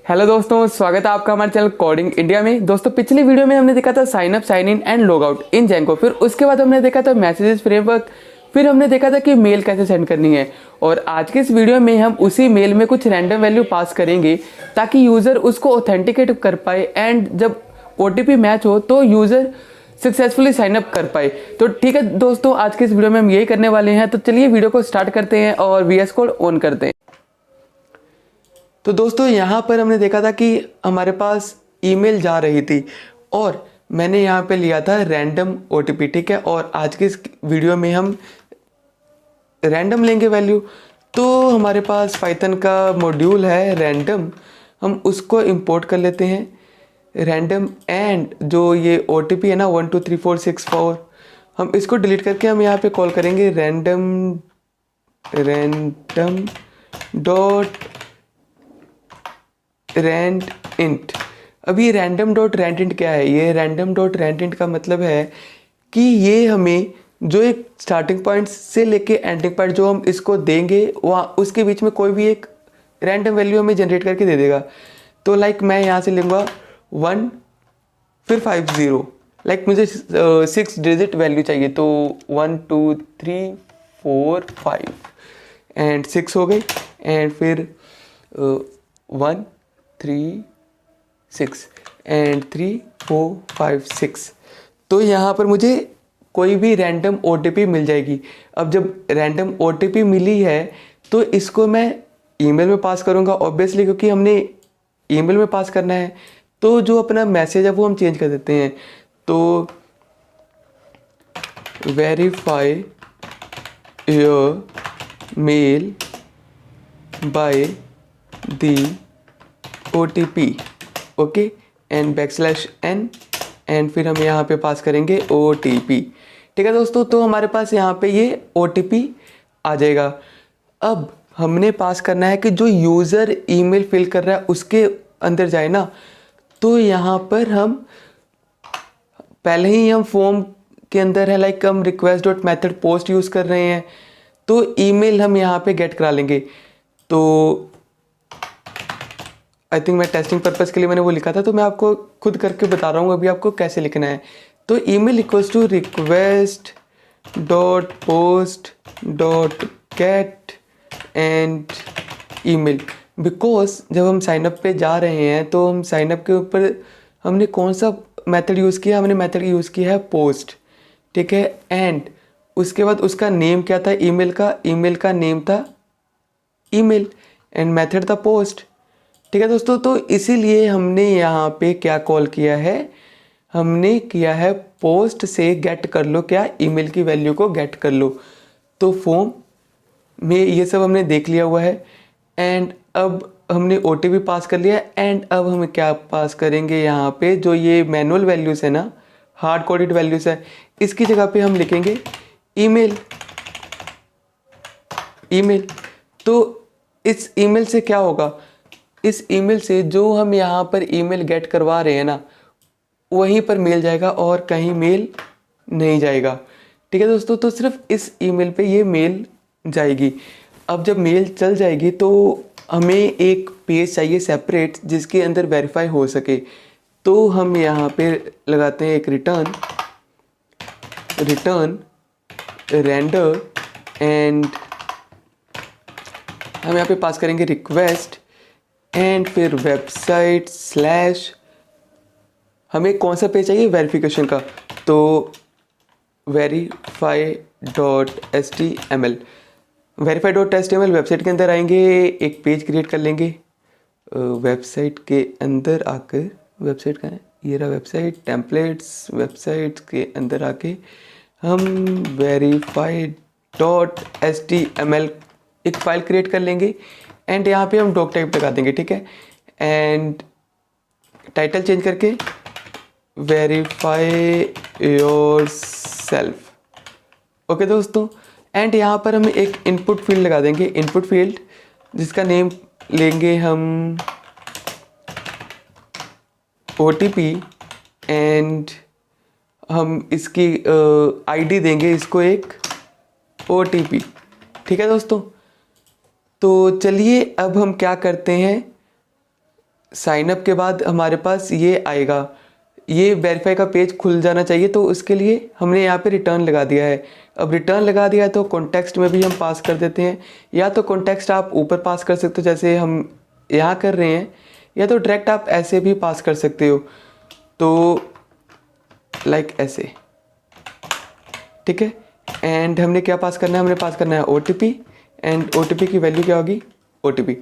Hello दोस्तों, स्वागत है आपका हमारे चैनल कोडिंग इंडिया में। दोस्तों पिछली वीडियो में हमने देखा था sign up, sign in and log out in Django. फिर उसके बाद हमने देखा था मैसेजेस फ्रेमवर्क। फिर हमने देखा था कि मेल कैसे सेंड करनी है। और आज के इस वीडियो में हम उसी मेल में कुछ रैंडम वैल्यू पास करेंगे ताकि यूज़र उसको ऑथेंटिकेट कर पाए एंड जब OTP मैच हो तो यूज़र सक्सेसफुली साइन अप कर पाए। तो ठीक है दोस्तों, आज के इस वीडियो में हम यही करने वाले हैं। तो चलिए वीडियो को स्टार्ट करते हैं और VS कोड ऑन करते हैं। तो दोस्तों यहाँ पर हमने देखा था कि हमारे पास ईमेल जा रही थी और मैंने यहाँ पे लिया था रैंडम OTP, ठीक है। और आज के इस वीडियो में हम रैंडम लेंगे वैल्यू। तो हमारे पास पाइथन का मॉड्यूल है रैंडम, हम उसको इंपोर्ट कर लेते हैं रैंडम। एंड जो ये OTP है ना 1 2 3 4 6 4, हम इसको डिलीट करके हम यहाँ पे कॉल करेंगे रैंडम डॉट रैंड इंट। अब ये रैंडम डॉट रैंड इंट क्या है? ये रैंडम डॉट रैंड इंट का मतलब है कि ये हमें जो एक स्टार्टिंग पॉइंट से लेके एंडिंग पॉइंट जो हम इसको देंगे वहाँ उसके बीच में कोई भी एक रैंडम वैल्यू हमें जनरेट करके दे देगा। तो लाइक मैं यहाँ से लूँगा 1 फिर 50, लाइक मुझे 6 डिजिट वैल्यू चाहिए। तो 1 2 3 4 5 एंड 6 हो गई। एंड फिर 1 3 6 एंड 3 4 5 6। तो यहाँ पर मुझे कोई भी रैंडम OTP मिल जाएगी। अब जब रैंडम OTP मिली है तो इसको मैं ईमेल में पास करूँगा ऑब्वियसली, क्योंकि हमने ईमेल में पास करना है। तो जो अपना मैसेज है वो हम चेंज कर देते हैं। तो verify your mail by the OTP, okay, and \n and फिर हम यहाँ पे पास करेंगे OTP, ठीक है दोस्तों। तो हमारे पास यहाँ पे ये OTP आ जाएगा। अब हमने पास करना है कि जो यूज़र ईमेल फिल कर रहा है उसके अंदर जाए ना। तो यहाँ पर हम पहले ही हम फॉर्म के अंदर है, लाइक हम request dot method post use कर रहे हैं। तो ईमेल हम यहाँ पे गेट करा लेंगे। तो आई थिंक मैं टेस्टिंग पर्पज़ के लिए मैंने वो लिखा था, तो मैं आपको खुद करके बता रहा हूँ अभी आपको कैसे लिखना है। तो email equals to request dot post dot get and email. Because जब हम साइनअप पे जा रहे हैं तो हम साइनअप के ऊपर हमने कौन सा मेथड यूज़ किया? हमने मेथड यूज़ किया है पोस्ट, ठीक है। एंड उसके बाद उसका नेम क्या था ईमेल का? ईमेल का नेम था ईमेल एंड मेथड था पोस्ट, ठीक है दोस्तों। तो इसीलिए हमने यहाँ पे क्या कॉल किया है? हमने किया है पोस्ट से गेट कर लो, क्या? ईमेल की वैल्यू को गेट कर लो। तो फॉर्म में ये सब हमने देख लिया हुआ है। एंड अब हमने OTP पास कर लिया। एंड अब हम क्या पास करेंगे यहाँ पे? जो ये मैनुअल वैल्यूज़ है ना, हार्ड कोडेड वैल्यूज़ है, इसकी जगह पे हम लिखेंगे ईमेल। तो इस ईमेल से क्या होगा? इस ईमेल से जो हम यहाँ पर ईमेल गेट करवा रहे हैं ना, वहीं पर मेल जाएगा और कहीं मेल नहीं जाएगा, ठीक है दोस्तों। तो सिर्फ इस ईमेल पे ये मेल जाएगी। अब जब मेल चल जाएगी तो हमें एक पेज चाहिए सेपरेट जिसके अंदर वेरीफाई हो सके। तो हम यहाँ पे लगाते हैं एक रिटर्न रेंडर एंड हम यहाँ पे पास करेंगे रिक्वेस्ट एंड फिर वेबसाइट स्लैश, हमें कौन सा पेज चाहिए? वेरिफिकेशन का। तो verify.html वेबसाइट के अंदर आएंगे, एक पेज क्रिएट कर लेंगे। वेबसाइट के अंदर आकर, वेबसाइट का है ये रहा, वेबसाइट टेम्पलेट्स, वेबसाइट के अंदर आके हम verify.html एक फ़ाइल क्रिएट कर लेंगे। एंड यहाँ पे हम डॉक टाइप लगा देंगे, ठीक है। एंड टाइटल चेंज करके वेरीफाई योर सेल्फ, ओके दोस्तों। एंड यहाँ पर हम एक इनपुट फील्ड लगा देंगे, इनपुट फील्ड जिसका नेम लेंगे हम OTP एंड हम इसकी ID देंगे इसको एक OTP, ठीक है दोस्तों। तो चलिए अब हम क्या करते हैं, साइन अप के बाद हमारे पास ये आएगा, ये वेरीफाई का पेज खुल जाना चाहिए। तो उसके लिए हमने यहाँ पे रिटर्न लगा दिया है। अब रिटर्न लगा दिया है तो कॉन्टेक्स्ट में भी हम पास कर देते हैं, या तो कॉन्टेक्स्ट आप ऊपर पास कर सकते हो जैसे हम यहाँ कर रहे हैं, या तो डायरेक्ट आप ऐसे भी पास कर सकते हो, तो लाइक ऐसे, ठीक है। एंड हमने क्या पास करना है, हमने पास करना है OTP, एंड OTP की वैल्यू क्या होगी, OTP,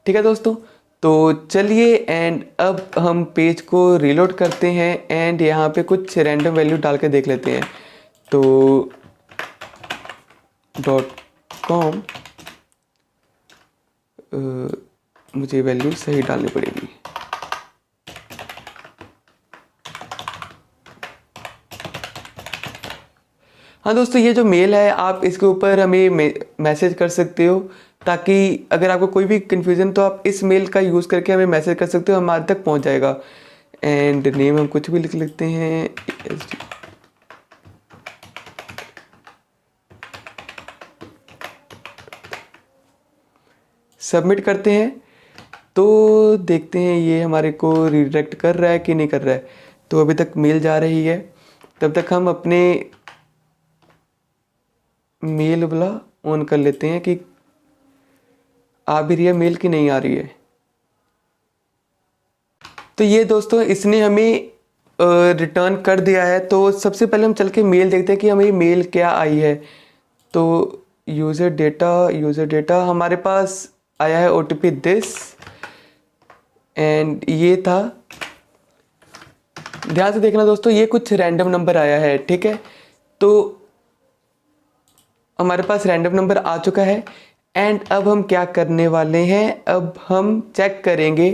ठीक है दोस्तों। तो चलिए एंड अब हम पेज को रीलोड करते हैं एंड यहाँ पे कुछ रैंडम वैल्यू डाल के देख लेते हैं। तो .com मुझे वैल्यू सही डालनी पड़ेगी। हाँ दोस्तों, ये जो मेल है आप इसके ऊपर हमें मैसेज कर सकते हो, ताकि अगर आपको कोई भी कन्फ्यूज़न तो आप इस मेल का यूज़ करके हमें मैसेज कर सकते हो, हमारे तक पहुंच जाएगा। एंड नेम हम कुछ भी लिख लेते हैं, सबमिट करते हैं। तो देखते हैं ये हमारे को रिडायरेक्ट कर रहा है कि नहीं कर रहा है। तो अभी तक मेल जा रही है, तब तक हम अपने मेल वाला ऑन कर लेते हैं कि आ भी रही है मेल की नहीं आ रही है। तो ये दोस्तों इसने हमें रिटर्न कर दिया है। तो सबसे पहले हम चल के मेल देखते हैं कि हमें मेल क्या आई है। तो यूज़र डेटा हमारे पास आया है OTP दिस, एंड ये था, ध्यान से देखना दोस्तों, ये कुछ रैंडम नंबर आया है, ठीक है। तो हमारे पास रैंडम नंबर आ चुका है एंड अब हम क्या करने वाले हैं, अब हम चेक करेंगे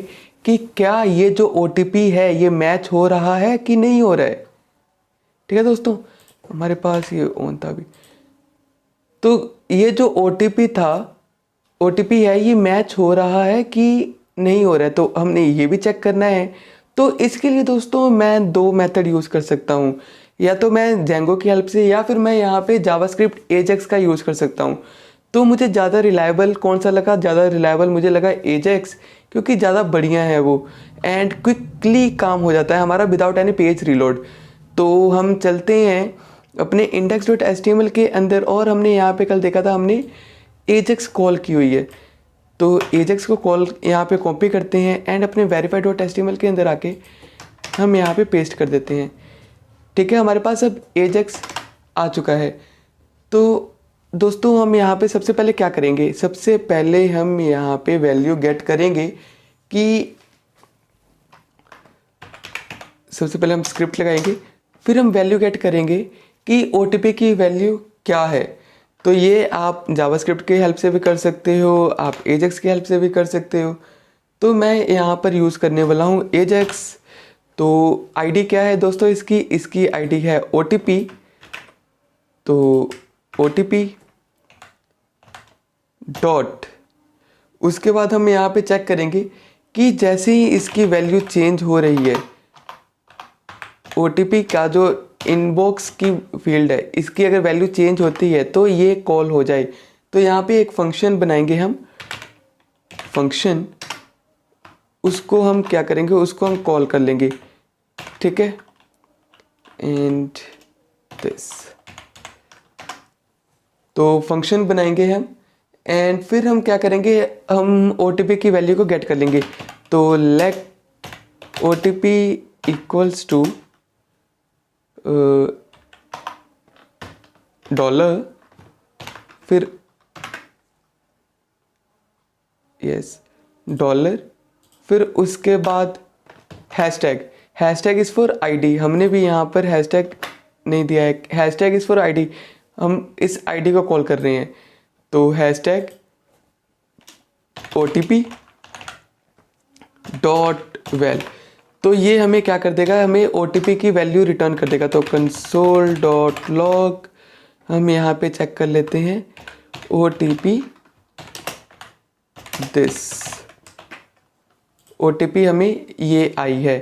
कि क्या ये जो OTP है ये मैच हो रहा है कि नहीं हो रहा है, ठीक है दोस्तों। हमारे पास ये ऑन था अभी, तो ये जो OTP है ये मैच हो रहा है कि नहीं हो रहा है, तो हमने ये भी चेक करना है। तो इसके लिए दोस्तों मैं दो मेथड यूज़ कर सकता हूँ, या तो मैं जेंगो की हेल्प से, या फिर मैं यहाँ पे जावास्क्रिप्ट एजेक्स का यूज़ कर सकता हूँ। तो मुझे ज़्यादा रिलायबल कौन सा लगा, ज़्यादा रिलायबल मुझे लगा एजेक्स, क्योंकि ज़्यादा बढ़िया है वो एंड क्विकली काम हो जाता है हमारा विदाउट एनी पेज रीलोड। तो हम चलते हैं अपने index.html के अंदर, और हमने यहाँ पे कल देखा था हमने एजेक्स कॉल की हुई है। तो एजेक्स को कॉल यहाँ पे कॉपी करते हैं एंड अपने verify.html के अंदर आके हम यहाँ पे पेस्ट कर देते हैं, ठीक है। हमारे पास अब एजेक्स आ चुका है। तो दोस्तों हम यहाँ पे सबसे पहले क्या करेंगे, सबसे पहले हम यहाँ पे वैल्यू गेट करेंगे कि, सबसे पहले हम स्क्रिप्ट लगाएंगे, फिर हम वैल्यू गेट करेंगे कि OTP की वैल्यू क्या है। तो ये आप जावास्क्रिप्ट की हेल्प से भी कर सकते हो, आप एजेक्स की हेल्प से भी कर सकते हो। तो मैं यहाँ पर यूज़ करने वाला हूँ एजेक्स। तो आईडी क्या है दोस्तों इसकी आईडी है OTP। तो OTP डॉट, उसके बाद हम यहाँ पे चेक करेंगे कि जैसे ही इसकी वैल्यू चेंज हो रही है, OTP का जो इनबॉक्स की फील्ड है इसकी अगर वैल्यू चेंज होती है तो ये कॉल हो जाए। तो यहाँ पे एक फंक्शन बनाएंगे हम, फंक्शन, उसको हम क्या करेंगे, उसको हम कॉल कर लेंगे, ठीक है। एंड दिस, तो फंक्शन बनाएंगे हम एंड फिर हम क्या करेंगे, हम OTP की वैल्यू को गेट कर लेंगे। तो let OTP equals to dollar, फिर यस डॉलर, फिर उसके बाद हैशटैग इज़ फॉर आईडी। हमने भी यहाँ पर हैशटैग नहीं दिया है, हैशटैग इज़ फॉर आईडी, हम इस आईडी को कॉल कर रहे हैं। तो हैशटैग OTP डॉट वेल, तो ये हमें क्या कर देगा, हमें OTP की वैल्यू रिटर्न कर देगा। तो कंसोल डॉट लॉग, हम यहाँ पे चेक कर लेते हैं OTP दिस, OTP हमें ये आई है,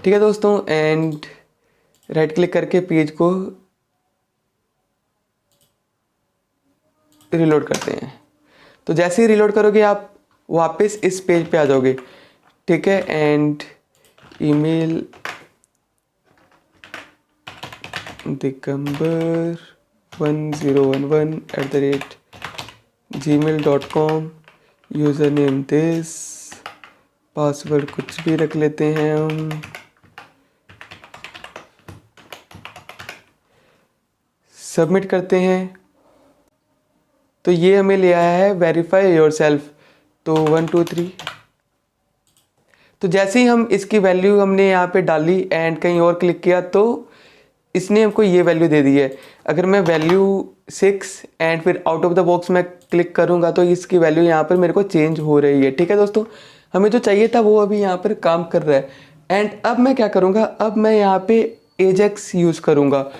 ठीक है दोस्तों। एंड राइट क्लिक करके पेज को रिलोड करते हैं। तो जैसे ही रिलोड करोगे आप वापस इस पेज पे आ जाओगे, ठीक है, and email digambar1011@gmail.com, user name this, password कुछ भी रख लेते हैं हम। सबमिट करते हैं तो ये हमें ले आया है वेरीफाई योरसेल्फ, तो 1 2 3। तो जैसे ही हम इसकी वैल्यू हमने यहाँ पे डाली एंड कहीं और क्लिक किया तो इसने हमको ये वैल्यू दे दी है। अगर मैं वैल्यू 6 एंड फिर आउट ऑफ द बॉक्स में क्लिक करूँगा तो इसकी वैल्यू यहाँ पर मेरे को चेंज हो रही है। ठीक है दोस्तों, हमें जो चाहिए था वो अभी यहाँ पर काम कर रहा है। एंड अब मैं क्या करूँगा, अब मैं यहाँ पे एजेक्स यूज़ करूँगा।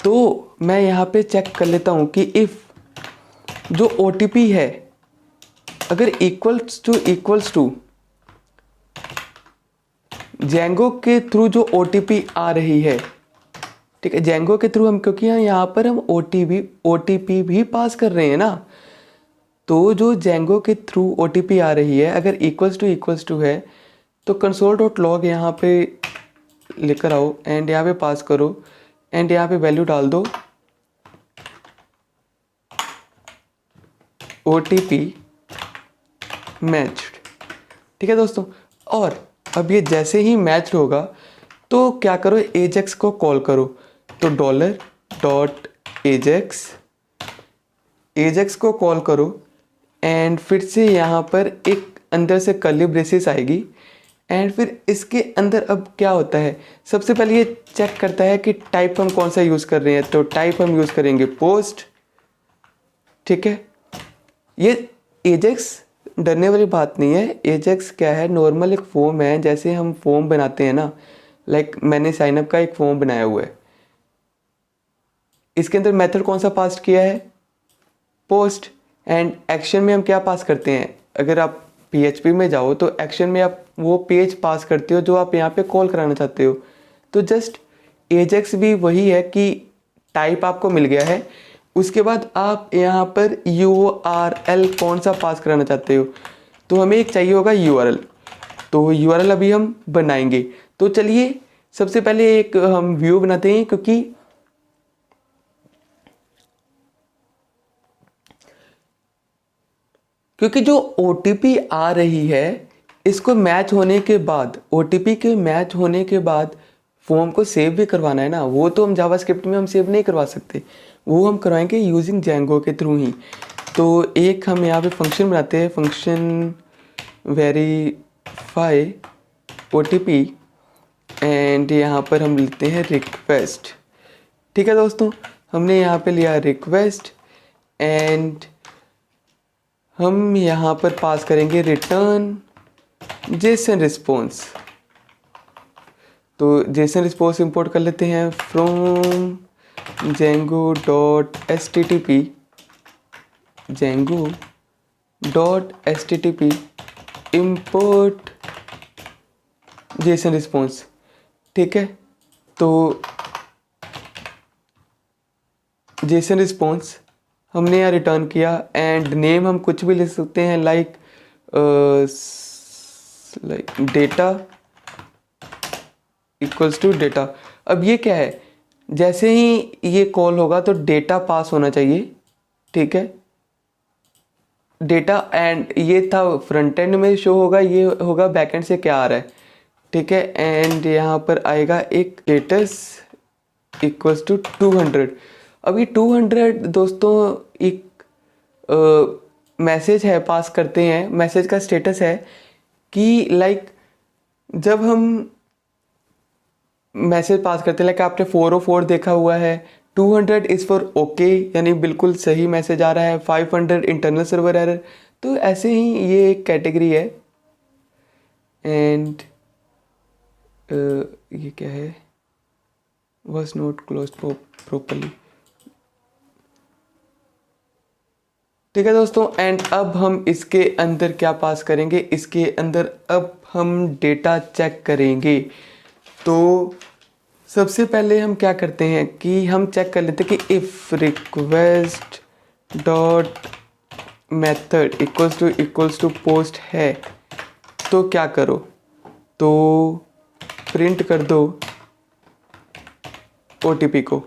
तो मैं यहाँ पे चेक कर लेता हूँ कि इफ़ जो OTP है अगर इक्वल्स टू जेंगो के थ्रू जो OTP आ रही है, ठीक है, जेंगो के थ्रू हम, क्योंकि यहाँ पर हम OTP भी पास कर रहे हैं ना, तो जो जेंगो के थ्रू OTP आ रही है अगर इक्वल्स टू है तो console.log यहाँ पे लेकर आओ एंड यहाँ पे पास करो एंड यहाँ पे वैल्यू डाल दो OTP मैच्ड। ठीक है दोस्तों, और अब ये जैसे ही मैच होगा तो क्या करो, एजेक्स को कॉल करो। तो $.ajax को कॉल करो एंड फिर से यहाँ पर एक अंदर से कर्ली ब्रेसेस आएगी एंड फिर इसके अंदर अब क्या होता है, सबसे पहले ये चेक करता है कि टाइप हम कौन सा यूज़ कर रहे हैं। तो टाइप हम यूज़ करेंगे पोस्ट। ठीक है, ये एजेक्स डरने वाली बात नहीं है। एजेक्स क्या है, नॉर्मल एक फॉर्म है, जैसे हम फॉर्म बनाते हैं ना, लाइक मैंने साइनअप का एक फॉर्म बनाया हुआ है, इसके अंदर मेथड कौन सा पास किया है, पोस्ट। एंड एक्शन में हम क्या पास करते हैं, अगर आप PHP में जाओ तो एक्शन में आप वो पेज पास करते हो जो आप यहाँ पे कॉल कराना चाहते हो। तो जस्ट एजेक्स भी वही है कि टाइप आपको मिल गया है, उसके बाद आप यहाँ पर URL कौन सा पास कराना चाहते हो। तो हमें एक चाहिए होगा URL, तो URL अभी हम बनाएंगे। तो चलिए सबसे पहले एक हम व्यू बनाते हैं, क्योंकि जो OTP आ रही है इसको मैच होने के बाद, OTP के मैच होने के बाद फॉर्म को सेव भी करवाना है ना, वो तो हम जावास्क्रिप्ट में हम सेव नहीं करवा सकते, वो हम करवाएंगे यूजिंग जेंगो के थ्रू ही। तो एक हम यहाँ पे फंक्शन बनाते हैं, फंक्शन वेरीफाई OTP एंड यहाँ पर हम लेते हैं रिक्वेस्ट। ठीक है दोस्तों, हमने यहाँ पे लिया रिक्वेस्ट एंड हम यहाँ पर पास करेंगे रिटर्न जेसन रिस्पॉन्स। तो जेसन रिस्पॉन्स इंपोर्ट कर लेते हैं from django.http import Jason response. ठीक है, तो जेसन रिस्पॉन्स हमने यहाँ रिटर्न किया एंड नेम हम कुछ भी लिख सकते हैं, like data equals to data. अब ये क्या है, जैसे ही ये कॉल होगा तो डेटा पास होना चाहिए। ठीक है, डेटा एंड ये था फ्रंट एंड में शो होगा, ये होगा बैक एंड से क्या आ रहा है। ठीक है, एंड यहाँ पर आएगा एक स्टेटस इक्वल्स टू 200। अभी 200 दोस्तों एक मैसेज है, पास करते हैं, मैसेज का स्टेटस है कि लाइक जब हम मैसेज पास करते हैं, लाइक आपने 404 देखा हुआ है, 200 इज़ फॉर ओके, यानी बिल्कुल सही मैसेज आ रहा है, 500 इंटरनल सर्वर एरर। तो ऐसे ही ये एक कैटेगरी है। एंड ये क्या है, वॉज नॉट क्लोज प्रॉपरली। ठीक है दोस्तों, एंड अब हम इसके अंदर क्या पास करेंगे, इसके अंदर अब हम डेटा चेक करेंगे। तो सबसे पहले हम क्या करते हैं कि हम चेक कर लेते हैं कि if request dot method equals to post है तो क्या करो। तो प्रिंट कर दो OTP को।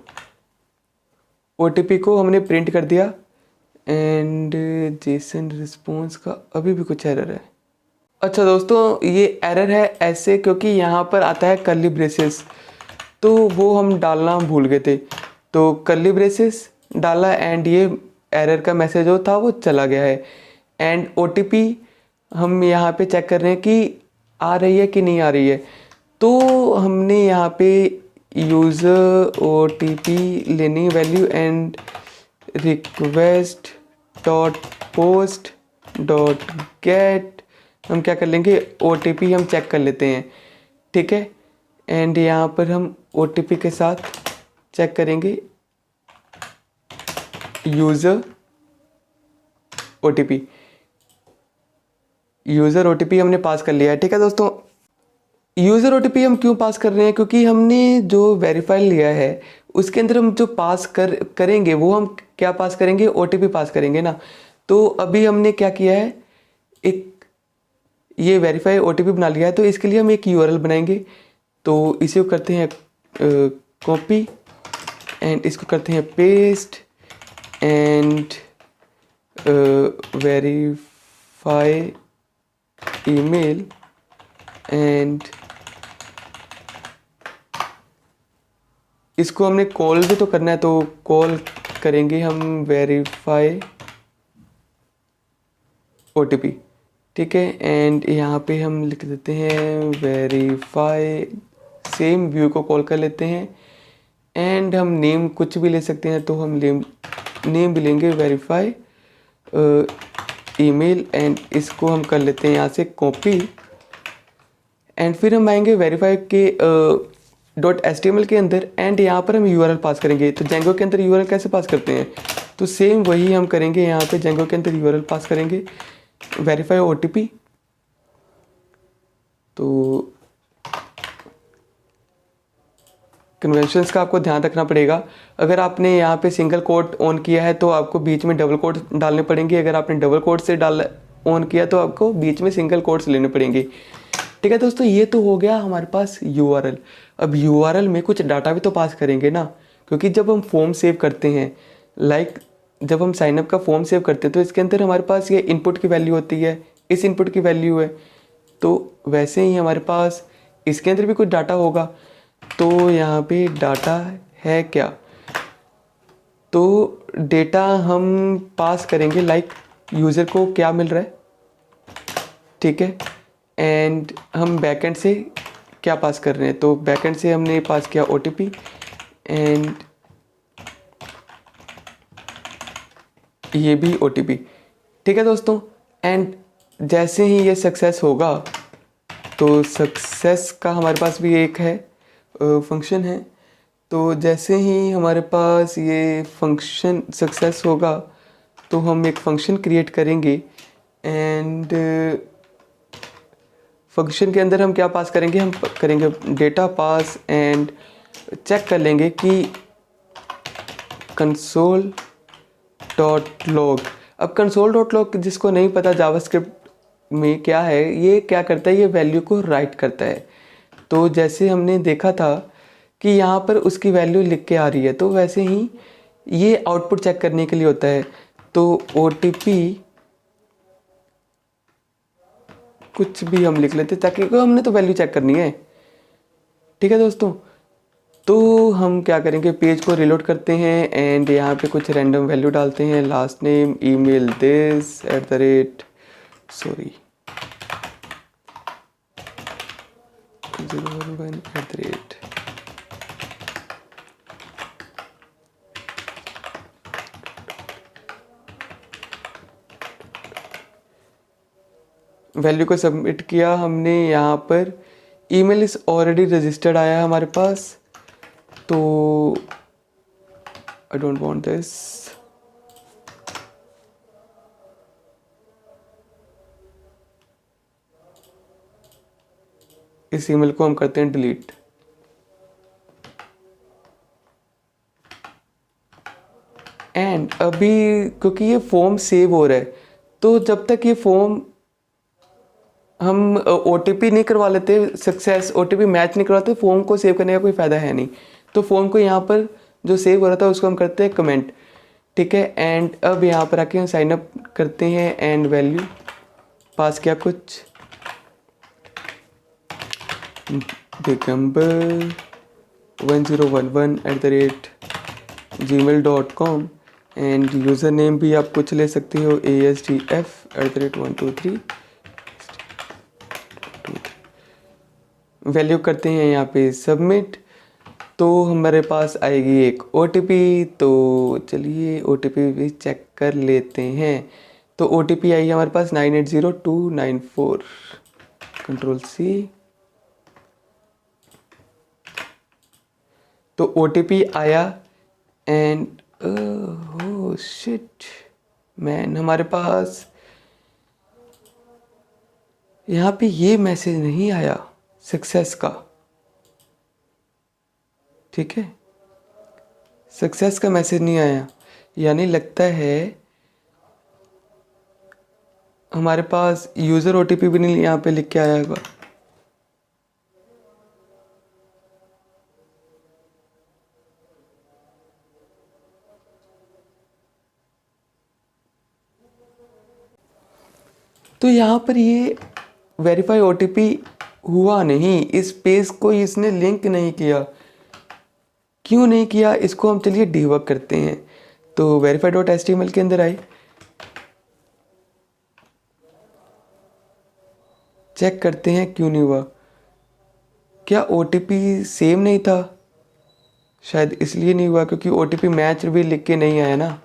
OTP को हमने प्रिंट कर दिया एंड जेसन रिस्पॉन्स का अभी भी कुछ एरर है। अच्छा दोस्तों, ये एरर है ऐसे क्योंकि यहाँ पर आता है कर्ली ब्रेसेस, तो वो हम डालना भूल गए थे, तो कर्ली ब्रेसेस डाला एंड ये एरर का मैसेज जो था वो चला गया है। एंड OTP हम यहाँ पे चेक कर रहे हैं कि आ रही है कि नहीं आ रही है, तो हमने यहाँ पे यूज़र OTP लेनी value and request dot post dot gate हम क्या कर लेंगे, OTP हम चेक कर लेते हैं, ठीक है। एंड यहाँ पर हम OTP के साथ चेक करेंगे यूज़र OTP हमने पास कर लिया है, ठीक है दोस्तों। यूज़र OTP हम क्यों पास कर रहे हैं, क्योंकि हमने जो वेरीफाई लिया है उसके अंदर हम जो पास करेंगे वो हम क्या पास करेंगे, OTP पास करेंगे ना। तो अभी हमने क्या किया है, एक ये वेरीफाई OTP बना लिया है, तो इसके लिए हम एक URL बनाएंगे। तो इसे करते हैं कॉपी एंड इसको करते हैं paste and verify email and इसको हमने कॉल भी तो करना है, तो कॉल करेंगे हम वेरीफाई OTP, ठीक है। एंड यहाँ पे हम लिख देते हैं वेरीफाई, सेम व्यू को कॉल कर लेते हैं एंड हम नेम कुछ भी ले सकते हैं, तो हम नेम भी लेंगे वेरीफाई ईमेल एंड इसको हम कर लेते हैं यहाँ से कॉपी एंड फिर हम आएंगे वेरीफाई के .html के अंदर एंड यहाँ पर हम URL पास करेंगे। तो जेंगो के अंदर URL कैसे पास करते हैं, तो सेम वही हम करेंगे, यहाँ पे जेंगो के अंदर URL पास करेंगे वेरीफाई OTP। तो कन्वेंशंस का आपको ध्यान रखना पड़ेगा। अगर आपने यहाँ पे सिंगल कोट ऑन किया है तो आपको बीच में डबल कोट डालने पड़ेंगे, अगर आपने डबल कोट से ऑन किया तो आपको बीच में सिंगल कोट्स लेने पड़ेंगे, ठीक है दोस्तों। ये तो हो गया हमारे पास URL। अब URL में कुछ डाटा भी तो पास करेंगे ना, क्योंकि जब हम फॉर्म सेव करते हैं, जब हम साइनअप का फॉर्म सेव करते हैं तो इसके अंदर हमारे पास ये इनपुट की वैल्यू होती है, इस इनपुट की वैल्यू है, तो वैसे ही हमारे पास इसके अंदर भी कुछ डाटा होगा। तो यहाँ पे डाटा है क्या, तो डेटा हम पास करेंगे यूज़र को क्या मिल रहा है, ठीक है। एंड हम बैकएंड से क्या पास कर रहे हैं, तो बैकएंड से हमने पास किया OTP एंड ये भी OTP, ठीक है दोस्तों। एंड जैसे ही ये सक्सेस होगा, तो सक्सेस का हमारे पास भी एक है फंक्शन है, तो जैसे ही हमारे पास ये फंक्शन सक्सेस होगा तो हम एक फंक्शन क्रिएट करेंगे एंड फंक्शन के अंदर हम क्या पास करेंगे, हम करेंगे डेटा पास एंड चेक कर लेंगे कि console.log। अब console.log जिसको नहीं पता जावास्क्रिप्ट में क्या है, ये क्या करता है, ये वैल्यू को राइट करता है। तो जैसे हमने देखा था कि यहाँ पर उसकी वैल्यू लिख के आ रही है, तो वैसे ही ये आउटपुट चेक करने के लिए होता है। तो OTP कुछ भी हम लिख लेते ताकि हमने तो वैल्यू चेक करनी है, ठीक है दोस्तों। तो हम क्या करेंगे, पेज को रिलोड करते हैं एंड यहाँ पे कुछ रैंडम वैल्यू डालते हैं, last name email this @01 value को सबमिट किया हमने। यहाँ पर ईमेल इज ऑलरेडी रजिस्टर्ड आया है हमारे पास, तो आई डोंट वांट दिस। इस ईमेल को हम करते हैं डिलीट। एंड अभी क्योंकि ये फॉर्म सेव हो रहा है, तो जब तक ये फॉर्म हम OTP नहीं करवा लेते, सक्सेस OTP मैच नहीं करवाते, फॉर्म को सेव करने का कोई फ़ायदा है नहीं। तो फॉर्म को यहाँ पर जो सेव हो रहा था उसको हम करते हैं कमेंट, ठीक है। एंड अब यहाँ पर आके हम साइन अप करते हैं एंड वैल्यू पास किया कुछ Digambar 1011@gmail.com end user name भी आप कुछ ले सकते हो ASDF@123। वैल्यू करते हैं यहाँ पे सबमिट, तो हमारे पास आएगी एक OTP। तो चलिए OTP भी चेक कर लेते हैं। तो OTP आई है हमारे पास 980294। Ctrl+C। तो OTP आया एंड ओह शिट मैन, हमारे पास यहाँ पे ये मैसेज नहीं आया सक्सेस का, ठीक है। सक्सेस का मैसेज नहीं आया, यानी लगता है हमारे पास यूज़र OTP भी नहीं यहाँ पे लिख के आया होगा। तो यहाँ पर ये वेरीफाई OTP हुआ नहीं, इस पेज को इसने लिंक नहीं किया। क्यों नहीं किया इसको हम चलिए डिबग करते हैं। तो verify.html के अंदर आए, चेक करते हैं क्यों नहीं हुआ। क्या OTP सेम नहीं था? शायद इसलिए नहीं हुआ क्योंकि OTP मैच भी लिख के नहीं आया ना,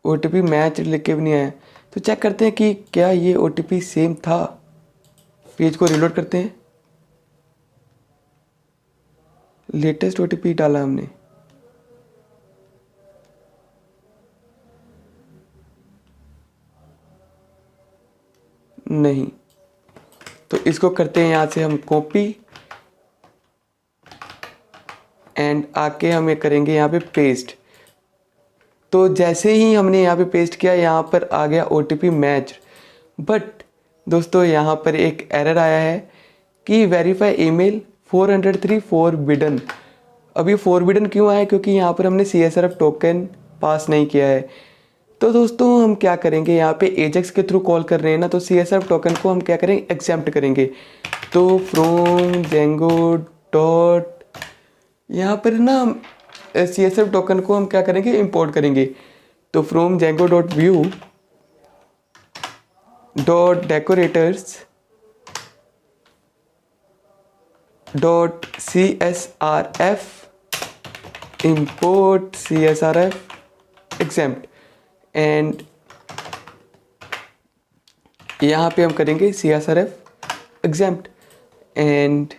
OTP मैच लिख के भी नहीं आया। तो चेक करते हैं कि क्या ये OTP सेम था। पेज को रिलोड करते हैं, लेटेस्ट OTP डाला हमने, नहीं। तो इसको करते हैं यहाँ से हम कॉपी एंड आके हम ये करेंगे यहाँ पे पेस्ट। तो जैसे ही हमने यहाँ पे पेस्ट किया यहाँ पर आ गया OTP मैच, बट दोस्तों यहाँ पर एक एरर आया है कि वेरीफाई ईमेल 403 फॉरबिडन। अब ये फॉरबिडन क्यों आया? क्योंकि यहाँ पर हमने CSRF टोकन पास नहीं किया है। तो दोस्तों हम क्या करेंगे, यहाँ पे एजेक्स के थ्रू कॉल कर रहे हैं ना, तो CSRF टोकन को हम क्या करेंगे, एक्सेप्ट करेंगे। तो फ्रॉम जेंगो डॉट, यहाँ पर ना CSRF टोकन को हम क्या करेंगे, इंपोर्ट करेंगे। तो from Django dot view dot decorators dot CSRF import CSRF exempt and यहाँ पे हम करेंगे CSRF exempt एंड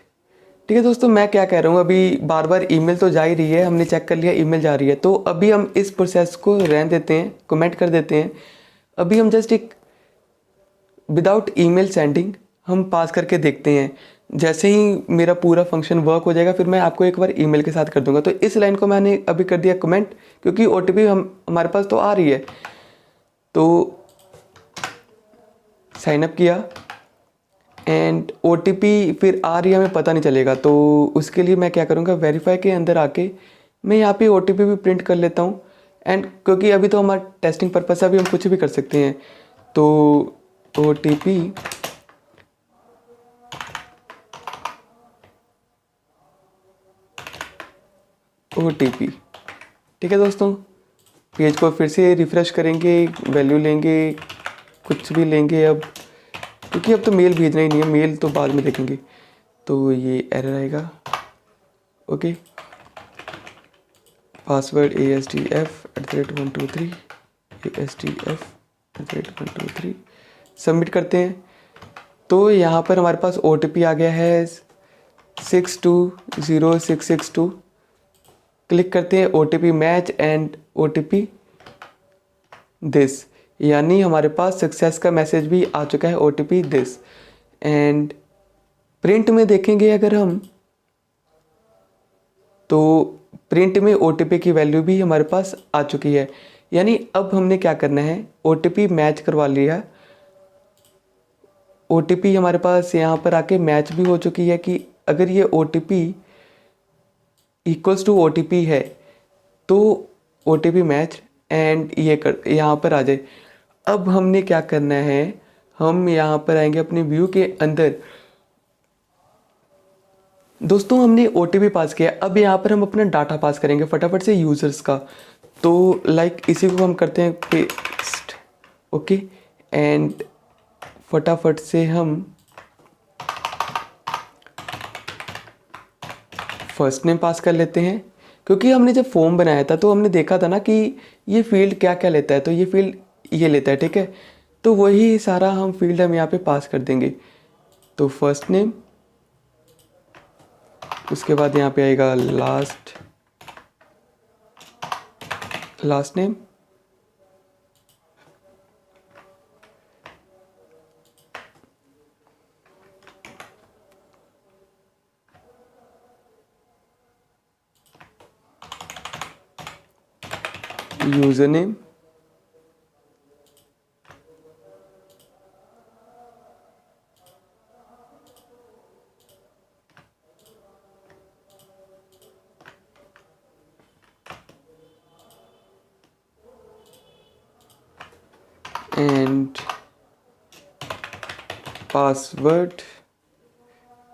ठीक है दोस्तों। मैं क्या कह रहा हूँ, अभी बार बार ईमेल तो जा ही रही है, हमने चेक कर लिया ईमेल जा रही है, तो अभी हम इस प्रोसेस को रहने देते हैं, कमेंट कर देते हैं। अभी हम जस्ट एक विदाउट ईमेल सेंडिंग हम पास करके देखते हैं। जैसे ही मेरा पूरा फंक्शन वर्क हो जाएगा फिर मैं आपको एक बार ईमेल के साथ कर दूंगा। तो इस लाइन को मैंने अभी कर दिया कमेंट, क्योंकि OTP हमारे पास तो आ रही है। तो साइन अप किया एंड OTP फिर आ रही है, हमें पता नहीं चलेगा। तो उसके लिए मैं क्या करूँगा, वेरीफाई के अंदर आके मैं यहाँ पे OTP भी प्रिंट कर लेता हूँ। एंड क्योंकि अभी तो हमारा टेस्टिंग पर्पज़ से अभी हम कुछ भी कर सकते हैं। तो OTP ठीक है दोस्तों। पेज को फिर से रिफ़्रेश करेंगे, वैल्यू लेंगे, कुछ भी लेंगे अब, क्योंकि अब तो मेल भेजना ही नहीं है, मेल तो बाद में देखेंगे। तो ये एरर आएगा, okay. Password ASDF@123 ASDF@123 submit करते हैं। तो यहाँ पर हमारे पास OTP आ गया है 620662। क्लिक करते हैं OTP match and OTP this, यानी हमारे पास सक्सेस का मैसेज भी आ चुका है OTP दिस। एंड प्रिंट में देखेंगे अगर हम, तो प्रिंट में OTP की वैल्यू भी हमारे पास आ चुकी है। यानी अब हमने क्या करना है, OTP मैच करवा लिया, OTP हमारे पास यहाँ पर आके मैच भी हो चुकी है कि अगर ये OTP इक्वल्स टू OTP है तो OTP मैच एंड ये कर यहाँ पर आ जाए। अब हमने क्या करना है, हम यहाँ पर आएंगे अपने व्यू के अंदर। दोस्तों हमने OTP पास किया, अब यहाँ पर हम अपना डाटा पास करेंगे फटाफट से यूज़र्स का। तो लाइक इसी को हम करते हैं पेस्ट, ओके, एंड फटाफट से हम फर्स्ट नेम पास कर लेते हैं, क्योंकि हमने जब फॉर्म बनाया था तो हमने देखा था ना कि ये फील्ड क्या क्या लेता है, तो ये फील्ड ये लेता है, ठीक है। तो वही सारा हम फील्ड हम यहाँ पे पास कर देंगे। तो फर्स्ट नेम, उसके बाद यहाँ पे आएगा last name, user name, and password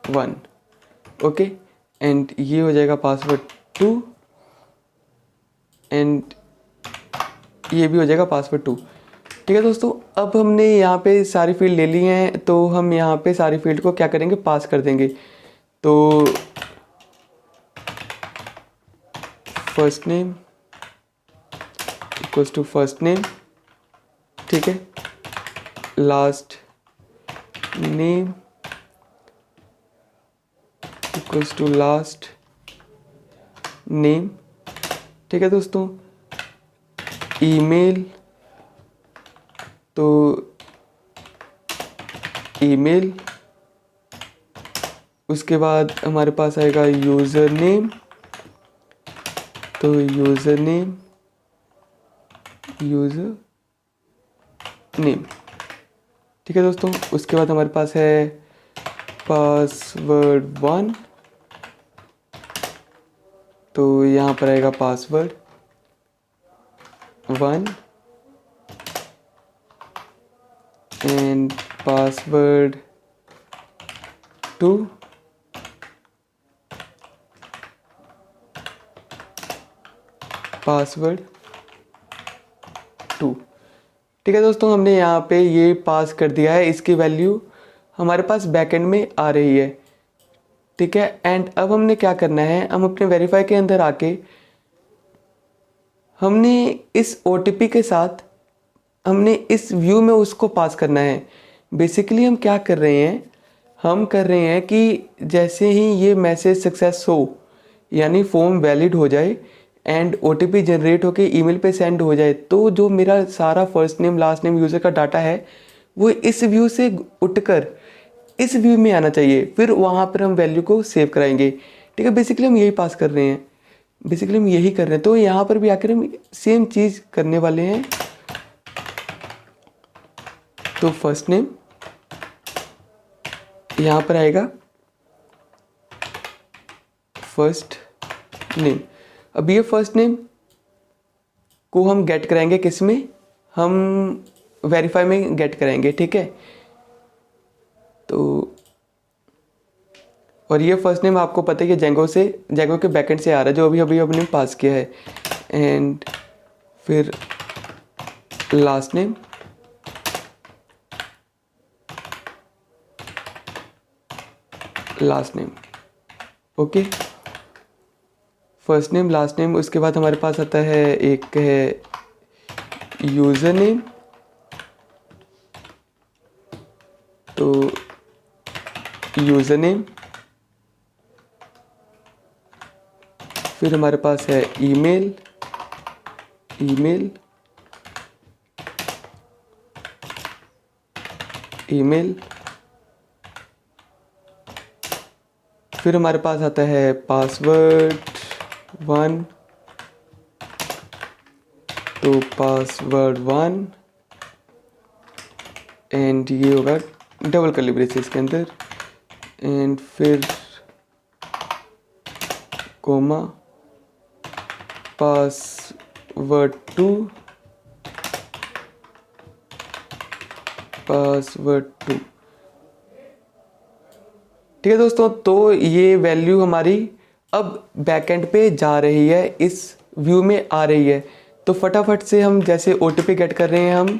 1, okay, and ये हो जाएगा पासवर्ड 2, एंड ये भी हो जाएगा पासवर्ड 2। ठीक है दोस्तों, अब हमने यहाँ पे सारी फील्ड ले ली हैं, तो हम यहाँ पे सारी फील्ड को क्या करेंगे, पास कर देंगे। तो first name equals to first name, ठीक है, last name equals to last name, ठीक है दोस्तों। ईमेल, तो ईमेल, उसके बाद हमारे पास आएगा यूज़र नेम, तो यूज़र नेम, ठीक है दोस्तों। उसके बाद हमारे पास है पासवर्ड 1, तो यहाँ पर आएगा पासवर्ड 1 एंड पासवर्ड 2, पासवर्ड 2, ठीक है दोस्तों। हमने यहाँ पे ये पास कर दिया है, इसकी वैल्यू हमारे पास बैकएंड में आ रही है, ठीक है। एंड अब हमने क्या करना है, हम अपने वेरीफाई के अंदर आके हमने इस OTP के साथ हमने इस व्यू में उसको पास करना है। बेसिकली हम क्या कर रहे हैं, हम कर रहे हैं कि जैसे ही ये मैसेज सक्सेस हो, यानी फॉर्म वैलिड हो जाए एंड OTP जनरेट होके ईमेल पे सेंड हो जाए, तो जो मेरा सारा first name last name user का डाटा है वो इस व्यू से उठकर इस व्यू में आना चाहिए, फिर वहाँ पर हम वैल्यू को सेव कराएंगे, ठीक है। बेसिकली हम यही पास कर रहे हैं, बेसिकली हम यही कर रहे हैं। तो यहाँ पर भी आकर हम सेम चीज़ करने वाले हैं। तो फर्स्ट नेम यहाँ पर आएगा फर्स्ट नेम। अब ये फर्स्ट नेम को हम गेट कराएंगे किस में, हम वेरीफाई में गेट कराएंगे, ठीक है। तो और ये फर्स्ट नेम आपको पता है कि जेंगो के बैकएंड से आ रहा है, जो अभी अभी हमने पास किया है। एंड फिर last name, okay, first name last name. उसके बाद हमारे पास आता है एक है यूज़र नेम, तो यूज़र नेम, फिर हमारे पास है ईमेल, फिर हमारे पास आता है पासवर्ड 1, तो पासवर्ड 1 एंड ये होगा डबल कर्ली ब्रेसेस के अंदर एंड फिर कोमा पासवर्ड 2 ठीक है दोस्तों। तो ये वैल्यू हमारी अब बैकएंड पे जा रही है, इस व्यू में आ रही है। तो फटाफट से हम जैसे OTP गेट कर रहे हैं हम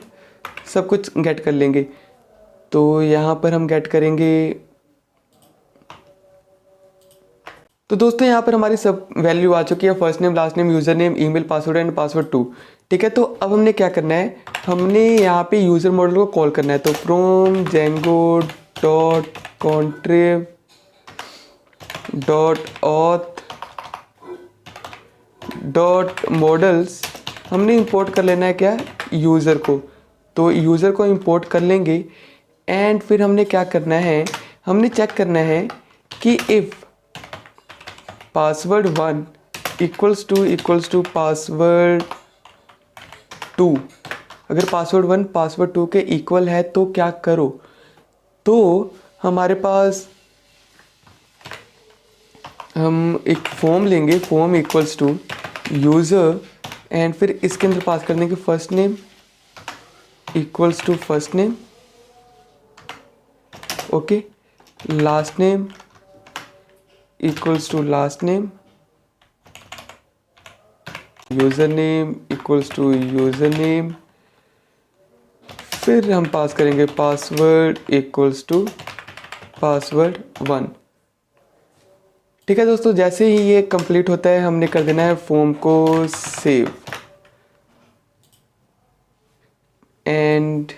सब कुछ गेट कर लेंगे। तो यहाँ पर हम गेट करेंगे। तो दोस्तों यहाँ पर हमारी सब वैल्यू आ चुकी है, first name, last name, user name, email, password and password 2। ठीक है, तो अब हमने क्या करना है, हमने यहाँ पे यूज़र मॉडल को कॉल करना है। तो from Django dot contrib dot auth dot models हमने इंपोर्ट कर लेना है क्या, यूज़र को। तो यूज़र को इंपोर्ट कर लेंगे एंड फिर हमने क्या करना है, हमने चेक करना है कि if password 1 equals to password 2, अगर पासवर्ड 1 पासवर्ड 2 के इक्वल है तो क्या करो। तो हमारे पास हम एक फॉर्म लेंगे, form equals to user and फिर इसके अंदर पास कर देंगे first name equals to first name, okay, last name equals to last name, user name equals to user name, फिर हम पास करेंगे पासवर्ड इक्वल्स टू पासवर्ड 1। ठीक है दोस्तों, जैसे ही ये कंप्लीट होता है हमने कर देना है फॉर्म को सेव एंड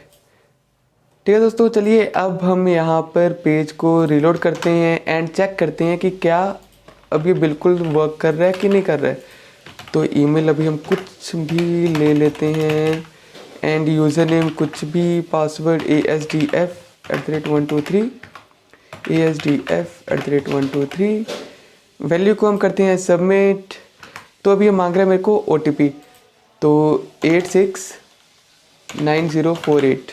ठीक है दोस्तों, चलिए अब हम यहाँ पर पेज को रिलोड करते हैं एंड चेक करते हैं कि क्या अब ये बिल्कुल वर्क कर रहा है कि नहीं कर रहा है। तो ईमेल अभी हम कुछ भी ले लेते हैं एंड यूज़र नेम कुछ भी, पासवर्ड ASDF@123 ASDF@123, वैल्यू को हम करते हैं सबमिट। तो अभी ये मांग रहा है मेरे को OTP, तो 869048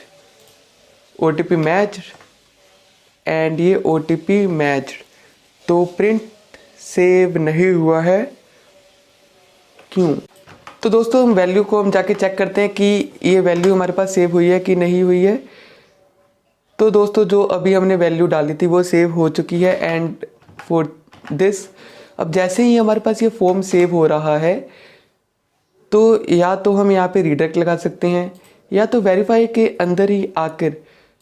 OTP मैच एंड ये OTP मैच। तो प्रिंट सेव नहीं हुआ है, क्यों। तो दोस्तों हम वैल्यू को हम जाके चेक करते हैं कि ये वैल्यू हमारे पास सेव हुई है कि नहीं हुई है। तो दोस्तों जो अभी हमने वैल्यू डाली थी वो सेव हो चुकी है एंड फॉर दिस अब जैसे ही हमारे पास ये फॉर्म सेव हो रहा है तो या तो हम यहाँ पे रीडायरेक्ट लगा सकते हैं या तो वेरीफाई के अंदर ही आकर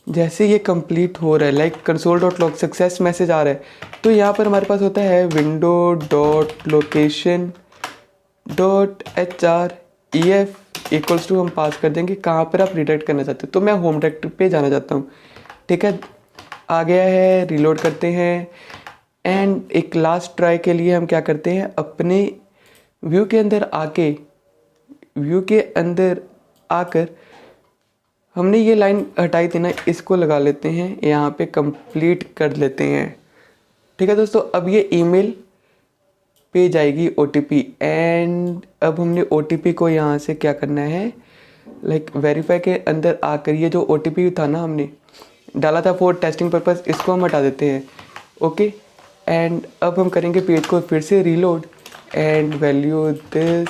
जैसे ये कंप्लीट हो रहा है लाइक console.log सक्सेस मैसेज आ रहा है, तो यहाँ पर हमारे पास होता है window.location.href इक्वल्स टू हम पास कर देंगे कहाँ पर आप रीडायरेक्ट करना चाहते हो। तो मैं होम डायरेक्टरी पे जाना चाहता हूँ। ठीक है, आ गया है, रिलोड करते हैं एंड एक लास्ट ट्राई के लिए हम क्या करते हैं, अपने व्यू के अंदर आकर हमने ये लाइन हटाई थी ना, इसको लगा लेते हैं, यहाँ पे कंप्लीट कर लेते हैं। ठीक है दोस्तों, अब ये ईमेल पे जाएगी OTP एंड अब हमने OTP को यहाँ से क्या करना है, लाइक वेरीफाई के अंदर आकर ये जो OTP था ना हमने डाला था फॉर टेस्टिंग पर्पस, इसको हम हटा देते हैं। ओके, एंड अब हम करेंगे पेज को फिर से reload and value this,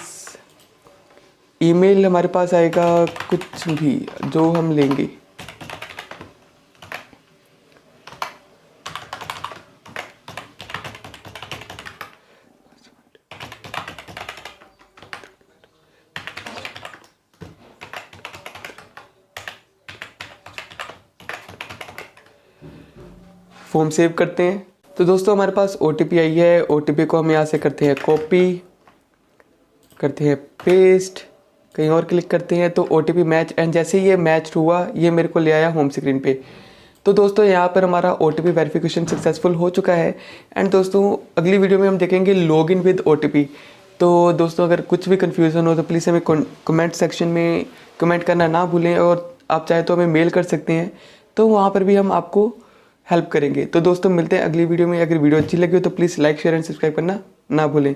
email हमारे पास आएगा कुछ भी जो हम लेंगे। फॉर्म सेव करते हैं। तो दोस्तों हमारे पास OTP आई है, OTP को हम यहाँ से करते हैं कॉपी, करते हैं पेस्ट, कहीं और क्लिक करते हैं तो OTP मैच एंड जैसे ये मैच हुआ ये मेरे को ले आया होम स्क्रीन पे। तो दोस्तों यहाँ पर हमारा OTP वेरिफिकेशन सक्सेसफुल हो चुका है एंड दोस्तों अगली वीडियो में हम देखेंगे लॉगिन विद OTP। तो दोस्तों अगर कुछ भी कन्फ्यूज़न हो तो प्लीज़ हमें कमेंट सेक्शन में कमेंट करना ना भूलें और आप चाहे तो हमें मेल कर सकते हैं, तो वहाँ पर भी हम आपको हेल्प करेंगे। तो दोस्तों मिलते हैं अगली वीडियो में। अगर वीडियो अच्छी लगी हो तो please like share and subscribe करना ना भूलें।